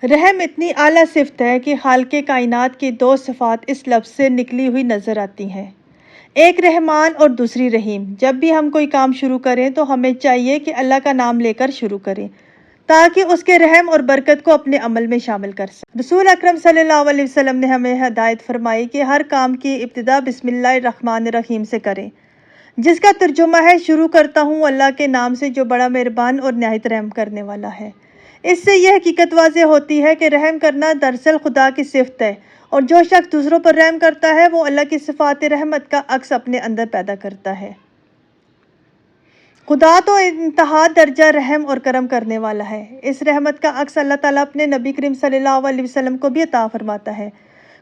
رحم اتنی اعلیٰ صفت ہے کہ خالق کائنات کی دو صفات اس لفظ سے نکلی ہوئی نظر آتی ہیں، ایک رحمان اور دوسری رحیم۔ جب بھی ہم کوئی کام شروع کریں تو ہمیں چاہیے کہ اللہ کا نام لے کر شروع کریں تاکہ اس کے رحم اور برکت کو اپنے عمل میں شامل کر سکیں۔ رسول اکرم صلی اللہ علیہ وسلم نے ہمیں ہدایت فرمائی کہ ہر کام کی ابتدا بسم اللہ الرحمن الرحیم سے کریں، جس کا ترجمہ ہے شروع کرتا ہوں اللہ کے نام سے جو بڑا مہربان اور نہایت رحم کرنے والا ہے۔ اس سے یہ حقیقت واضح ہوتی ہے کہ رحم کرنا دراصل خدا کی صفت ہے، اور جو شخص دوسروں پر رحم کرتا ہے وہ اللہ کی صفات رحمت کا عکس اپنے اندر پیدا کرتا ہے۔ خدا تو انتہا درجہ رحم اور کرم کرنے والا ہے۔ اس رحمت کا عکس اللہ تعالیٰ اپنے نبی کریم صلی اللہ علیہ وسلم کو بھی عطا فرماتا ہے۔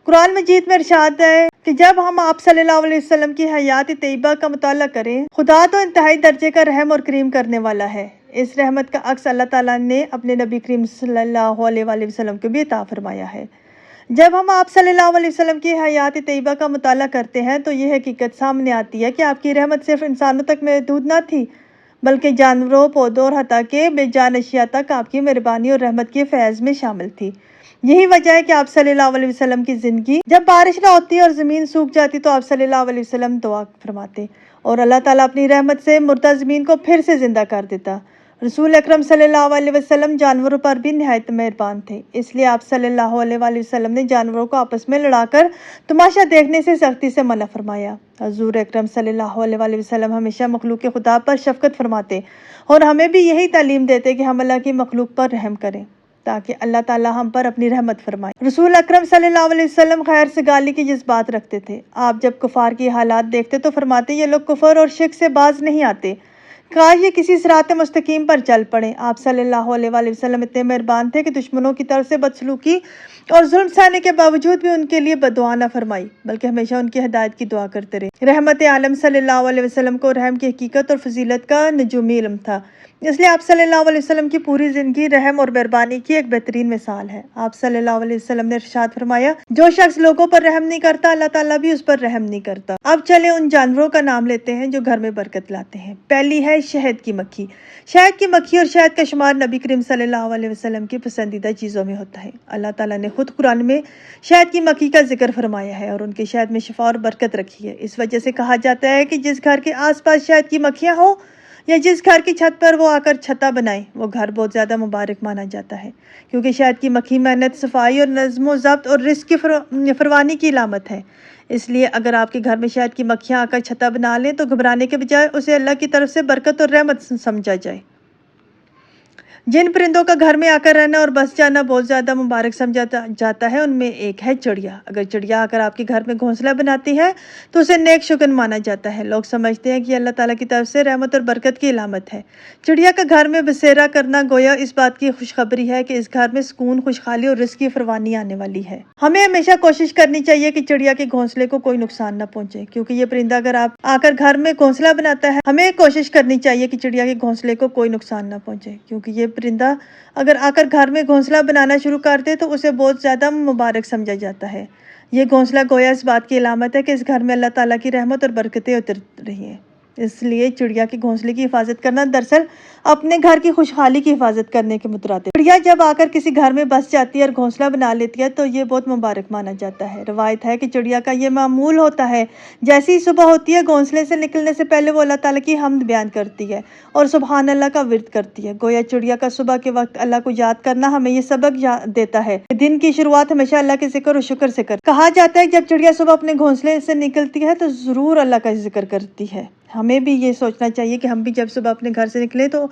قرآن مجید میں ارشاد ہے کہ جب ہم آپ صلی اللہ علیہ وسلم کی حیات طیبہ کا مطالعہ کریں، خدا تو انتہائی درجے کا رحم اور کریم کرنے والا ہے۔ اس رحمت کا عکس اللہ تعالیٰ نے اپنے نبی کریم صلی اللہ علیہ وسلم کو بھی عطا فرمایا ہے۔ جب ہم آپ صلی اللہ علیہ وسلم کی حیات طیبہ کا مطالعہ کرتے ہیں تو یہ حقیقت سامنے آتی ہے کہ آپ کی رحمت صرف انسانوں تک محدود نہ تھی، بلکہ جانوروں، پودوں اور حتیٰ کہ بے جان اشیاء تک آپ کی مہربانی اور رحمت کے فیض میں شامل تھی۔ یہی وجہ ہے کہ آپ صلی اللہ علیہ وسلم کی زندگی جب بارش نہ ہوتی اور زمین سوکھ جاتی تو آپ صلی اللہ علیہ وسلم دعا فرماتے اور اللہ تعالیٰ اپنی رحمت سے مردہ زمین کو پھر سے زندہ کر دیتا۔ رسول اکرم صلی اللہ علیہ وسلم جانوروں پر بھی نہایت مہربان تھے، اس لیے آپ صلی اللہ علیہ وسلم نے جانوروں کو آپس میں لڑا کر تماشا دیکھنے سے سختی سے منع فرمایا۔ حضور اکرم صلی اللہ علیہ وسلم ہمیشہ مخلوق خدا پر شفقت فرماتے اور ہمیں بھی یہی تعلیم دیتے کہ ہم اللہ کی مخلوق پر رحم کریں تاکہ اللہ تعالیٰ ہم پر اپنی رحمت فرمائے۔ رسول اکرم صلی اللہ علیہ وسلم خیر سگالی کی جذبات رکھتے تھے۔ آپ جب کفار کی حالات دیکھتے تو فرماتے یہ لوگ کفر اور شرک سے باز نہیں آتے، کاش یہ کسی صراط مستقیم پر چل پڑیں۔ آپ صلی اللہ علیہ وسلم اتنے مہربان تھے کہ دشمنوں کی طرف سے بدسلوکی اور ظلم سہنے کے باوجود بھی ان کے لیے بددعا نہ فرمائی، بلکہ ہمیشہ ان کی ہدایت کی دعا کرتے رہے۔ رحمت عالم صلی اللہ علیہ وسلم کو رحم کی حقیقت اور فضیلت کا نجومی علم تھا، اس لیے آپ صلی اللہ علیہ وسلم کی پوری زندگی رحم اور مہربانی کی ایک بہترین مثال ہے۔ آپ صلی اللہ علیہ وسلم نے ارشاد فرمایا جو شخص لوگوں پر رحم نہیں کرتا اللہ تعالیٰ بھی اس پر رحم نہیں کرتا۔ اب چلیں ان جانوروں کا نام لیتے ہیں جو گھر میں برکت لاتے ہیں۔ پہلی ہے شہد کی مکھی۔ شہد کی مکھی اور شہد کا شمار نبی کریم صلی اللہ علیہ وسلم کی پسندیدہ چیزوں میں ہوتا ہے۔ اللہ تعالیٰ نے خود قرآن میں شہد کی مکھی کا ذکر فرمایا ہے اور ان کے شہد میں شفا اور برکت رکھی ہے۔ اس وجہ سے کہا جاتا ہے کہ جس گھر کے آس پاس شہد کی مکھیاں ہوں یا جس گھر کی چھت پر وہ آ کر چھتا بنائیں وہ گھر بہت زیادہ مبارک مانا جاتا ہے، کیونکہ شہد کی مکھی محنت، صفائی اور نظم و ضبط اور رزق کی فراوانی کی علامت ہے۔ اس لیے اگر آپ کے گھر میں شہد کی مکھیاں آ کر چھتا بنا لیں تو گھبرانے کے بجائے اسے اللہ کی طرف سے برکت اور رحمت سمجھا جائے۔ جن پرندوں کا گھر میں آ کر رہنا اور بس جانا بہت زیادہ مبارک سمجھا جاتا ہے ان میں ایک ہے چڑیا۔ اگر چڑیا آ کر آپ کے گھر میں گھونسلہ بناتی ہے تو اسے نیک شگن مانا جاتا ہے۔ لوگ سمجھتے ہیں کہ اللہ تعالیٰ کی طرف سے رحمت اور برکت کی علامت ہے۔ چڑیا کا گھر میں بسیرا کرنا گویا اس بات کی خوشخبری ہے کہ اس گھر میں سکون، خوشحالی اور رزق کی فراوانی آنے والی ہے۔ ہمیں ہمیشہ کوشش کرنی چاہیے کہ چڑیا کے گھونسلے کو کوئی نقصان نہ پہنچے، کیونکہ یہ پرندہ اگر آپ آ کر گھر میں گھونسلہ بناتا ہے، ہمیں کوشش کرنی چاہیے کہ چڑیا کے گھونسلے کو کوئی نقصان نہ پہنچے، کیونکہ یہ پرندہ اگر آ کر گھر میں گھونسلہ بنانا شروع کر دے تو اسے بہت زیادہ مبارک سمجھا جاتا ہے۔ یہ گھونسلہ گویا اس بات کی علامت ہے کہ اس گھر میں اللہ تعالیٰ کی رحمت اور برکتیں اتر رہی ہیں۔ اس لیے چڑیا کے گھونسلے کی حفاظت کرنا دراصل اپنے گھر کی خوشحالی کی حفاظت کرنے کے مترادف۔ چڑیا جب آ کر کسی گھر میں بس جاتی ہے اور گھونسلہ بنا لیتی ہے تو یہ بہت مبارک مانا جاتا ہے۔ روایت ہے کہ چڑیا کا یہ معمول ہوتا ہے جیسی ہی صبح ہوتی ہے گھونسلے سے نکلنے سے پہلے وہ اللہ تعالیٰ کی حمد بیان کرتی ہے اور سبحان اللہ کا ورد کرتی ہے۔ گویا چڑیا کا صبح کے وقت اللہ کو یاد کرنا ہمیں یہ سبق دیتا ہے کہ دن کی شروعات ہمیشہ اللہ کے ذکر اور شکر سے کر۔ کہا جاتا ہے کہ جب چڑیا صبح اپنے گھونسلے سے نکلتی ہے تو ضرور اللہ کا ذکر کرتی ہے۔ ہمیں بھی یہ سوچنا چاہیے کہ ہم بھی جب صبح اپنے گھر سے نکلیں تو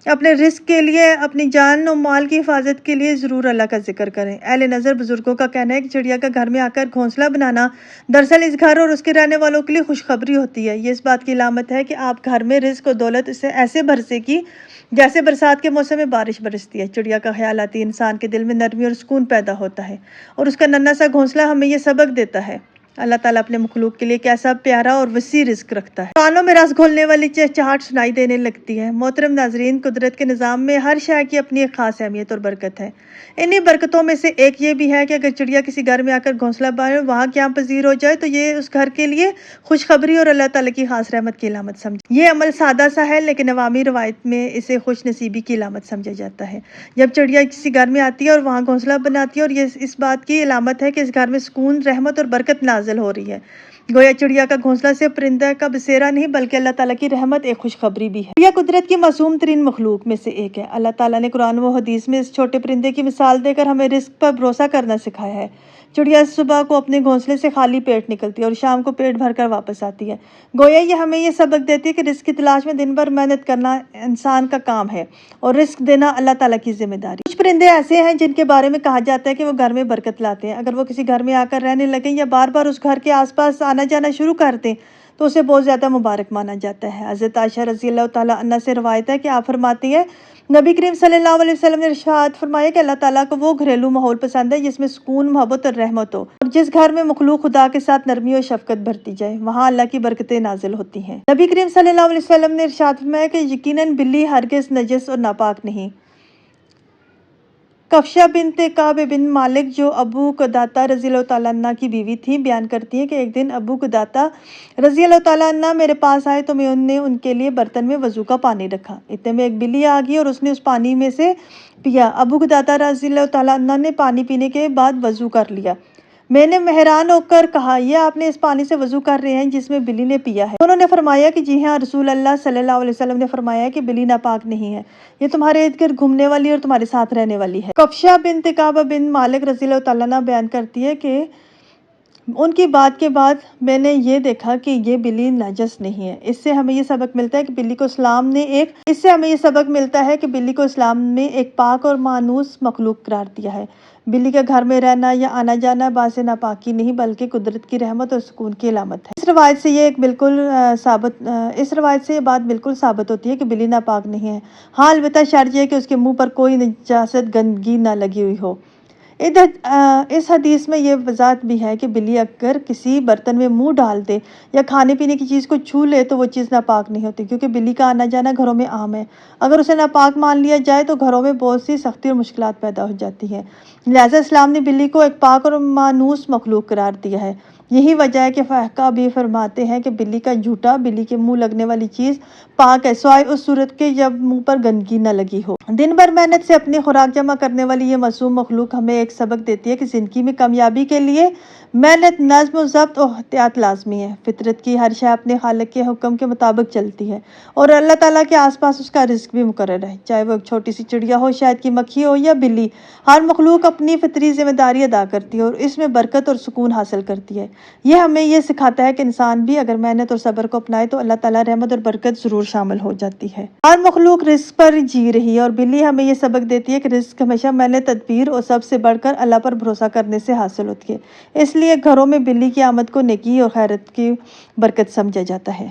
اپنے رزق کے لیے، اپنی جان و مال کی حفاظت کے لیے ضرور اللہ کا ذکر کریں۔ اہل نظر بزرگوں کا کہنا ہے کہ چڑیا کا گھر میں آ کر گھونسلہ بنانا دراصل اس گھر اور اس کے رہنے والوں کے لیے خوشخبری ہوتی ہے۔ یہ اس بات کی علامت ہے کہ آپ گھر میں رزق و دولت اسے ایسے برسے گی جیسے برسات کے موسم میں بارش برستی ہے۔ چڑیا کا خیال آتی انسان کے دل میں نرمی اور سکون پیدا ہوتا ہے اور اس کا ننھا سا گھونسلہ ہمیں یہ سبق دیتا ہے اللہ تعالیٰ اپنے مخلوق کے لیے کیسا پیارا اور وسیع رزق رکھتا ہے۔ کانوں میں رس گھولنے والی چہچہاہٹ سنائی دینے لگتی ہے۔ محترم ناظرین، قدرت کے نظام میں ہر شے کی اپنی ایک خاص اہمیت اور برکت ہے۔ انہی برکتوں میں سے ایک یہ بھی ہے کہ اگر چڑیا کسی گھر میں آ کر گھونسلہ بنائے، وہاں قیام پذیر ہو جائے، تو یہ اس گھر کے لیے خوشخبری اور اللہ تعالیٰ کی خاص رحمت کی علامت سمجھے۔ یہ عمل سادہ سا ہے، لیکن عوامی روایت میں اسے خوش نصیبی کی علامت سمجھا جاتا ہے۔ جب چڑیا کسی گھر میں آتی ہے اور وہاں گھونسلہ بناتی ہے، اور یہ اس بات کی علامت ہے کہ اس گھر میں سکون، رحمت اور برکت نازل ہو رہی ہے۔ گویا چڑیا کا گھونسلہ صرف پرندہ کا بسیرا نہیں، بلکہ اللہ تعالیٰ کی رحمت ایک خوشخبری بھی ہے۔ چڑیا قدرت کی معصوم ترین مخلوق میں سے ایک ہے۔ اللہ تعالیٰ نے قرآن و حدیث میں اس چھوٹے پرندے کی مثال دے کر ہمیں رزق پر بھروسہ کرنا سکھایا ہے۔ چڑیا صبح کو اپنے گھونسلے سے خالی پیٹ نکلتی ہے اور شام کو پیٹ بھر کر واپس آتی ہے۔ گویا یہ ہمیں یہ سبق دیتی ہے کہ رزق کی تلاش میں دن بھر محنت کرنا انسان کا کام ہے اور رزق دینا اللہ تعالیٰ کی ذمہ داری۔ کچھ پرندے ایسے ہیں جن کے بارے میں کہا جاتا ہے کہ وہ گھر میں برکت لاتے ہیں۔ اگر وہ کسی گھر میں آ کر رہنے لگیں یا بار بار اس گھر کے آس پاس آنا جانا شروع کر دیں تو اسے بہت زیادہ مبارک مانا جاتا ہے۔ حضرت عائشہ رضی اللہ تعالیٰ عنہا سے روایت ہے کہ آپ فرماتی ہیں، نبی کریم صلی اللہ علیہ وسلم نے ارشاد فرمایا کہ اللہ تعالیٰ کو وہ گھریلو ماحول پسند ہے جس میں سکون، محبت اور رحمت ہو، اور جس گھر میں مخلوق خدا کے ساتھ نرمی اور شفقت برتی جائے، وہاں اللہ کی برکتیں نازل ہوتی ہیں۔ نبی کریم صلی اللہ علیہ وسلم نے ارشاد فرمایا کہ یقیناً بلی ہرگز نجس اور ناپاک نہیں۔ کفشہ بنت کعب بن مالک، جو ابو قداتہ رضی اللہ تعالیٰ عنہ کی بیوی تھی، بیان کرتی ہیں کہ ایک دن ابو قداتہ رضی اللہ تعالیٰ عنہ میرے پاس آئے تو میں نے ان کے لیے برتن میں وضو کا پانی رکھا۔ اتنے میں ایک بلی آ گئی اور اس نے اس پانی میں سے پیا۔ ابو قداتہ رضی اللہ تعالیٰ عنہ نے پانی پینے کے بعد وضو کر لیا۔ میں نے حیران ہو کر کہا، یہ آپ نے اس پانی سے وضو کر رہے ہیں جس میں بلی نے پیا ہے؟ انہوں نے فرمایا کہ جی ہاں، رسول اللہ صلی اللہ علیہ وسلم نے فرمایا کہ بلی ناپاک نہیں ہے، یہ تمہارے ارد گرد گھومنے والی اور تمہارے ساتھ رہنے والی ہے۔ کفشہ بنت کعب بن مالک رضی اللہ تعالیٰ عنہ بیان کرتی ہے کہ ان کی بات کے بعد میں نے یہ دیکھا کہ یہ بلی نجس نہیں ہے۔ اس سے ہمیں یہ سبق ملتا ہے کہ بلی کو اسلام نے ایک پاک اور مانوس مخلوق قرار دیا ہے۔ بلی کے گھر میں رہنا یا آنا جانا باعث ناپاکی نہیں، بلکہ قدرت کی رحمت اور سکون کی علامت ہے۔ اس روایت سے یہ بات بالکل ثابت ہوتی ہے کہ بلی ناپاک نہیں ہے، ہاں البتہ شرط یہ کہ اس کے منہ پر کوئی نجاست، گندگی نہ لگی ہوئی ہو۔ اس حدیث میں یہ وضاحت بھی ہے کہ بلی اگر کسی برتن میں منہ ڈال دے یا کھانے پینے کی چیز کو چھو لے تو وہ چیز ناپاک نہیں ہوتی، کیونکہ بلی کا آنا جانا گھروں میں عام ہے۔ اگر اسے ناپاک مان لیا جائے تو گھروں میں بہت سی سختی اور مشکلات پیدا ہو جاتی ہیں۔ لہٰذا اسلام نے بلی کو ایک پاک اور مانوس مخلوق قرار دیا ہے۔ یہی وجہ ہے کہ فقہا بھی فرماتے ہیں کہ بلی کا جھوٹا، بلی کے منہ لگنے والی چیز پاک ہے، سوائے اس صورت کے جب منہ پر گندگی نہ لگی ہو۔ دن بھر محنت سے اپنی خوراک جمع کرنے والی یہ معصوم مخلوق ہمیں ایک سبق دیتی ہے کہ زندگی میں کامیابی کے لیے محنت، نظم و ضبط اور احتیاط لازمی ہے۔ فطرت کی ہر شے اپنے خالق کے حکم کے مطابق چلتی ہے اور اللہ تعالیٰ کے آس پاس اس کا رزق بھی مقرر ہے، چاہے وہ ایک چھوٹی سی چڑیا ہو، شہد کی مکھی ہو یا بلی۔ ہر مخلوق اپنی فطری ذمہ داری ادا کرتی ہے اور اس میں برکت اور سکون حاصل کرتی ہے۔ یہ ہمیں یہ سکھاتا ہے کہ انسان بھی اگر محنت اور صبر کو اپنائے تو اللہ تعالیٰ رحمت اور برکت ضرور شامل ہو جاتی ہے۔ ہر مخلوق رزق پر جی رہی ہے اور بلی ہمیں یہ سبق دیتی ہے کہ رزق ہمیشہ محنت، تدبیر اور سب سے بڑھ کر اللہ پر بھروسہ کرنے سے حاصل ہوتی ہے۔ اس لیے گھروں میں بلی کی آمد کو نیکی اور خیرات کی برکت سمجھا جاتا ہے۔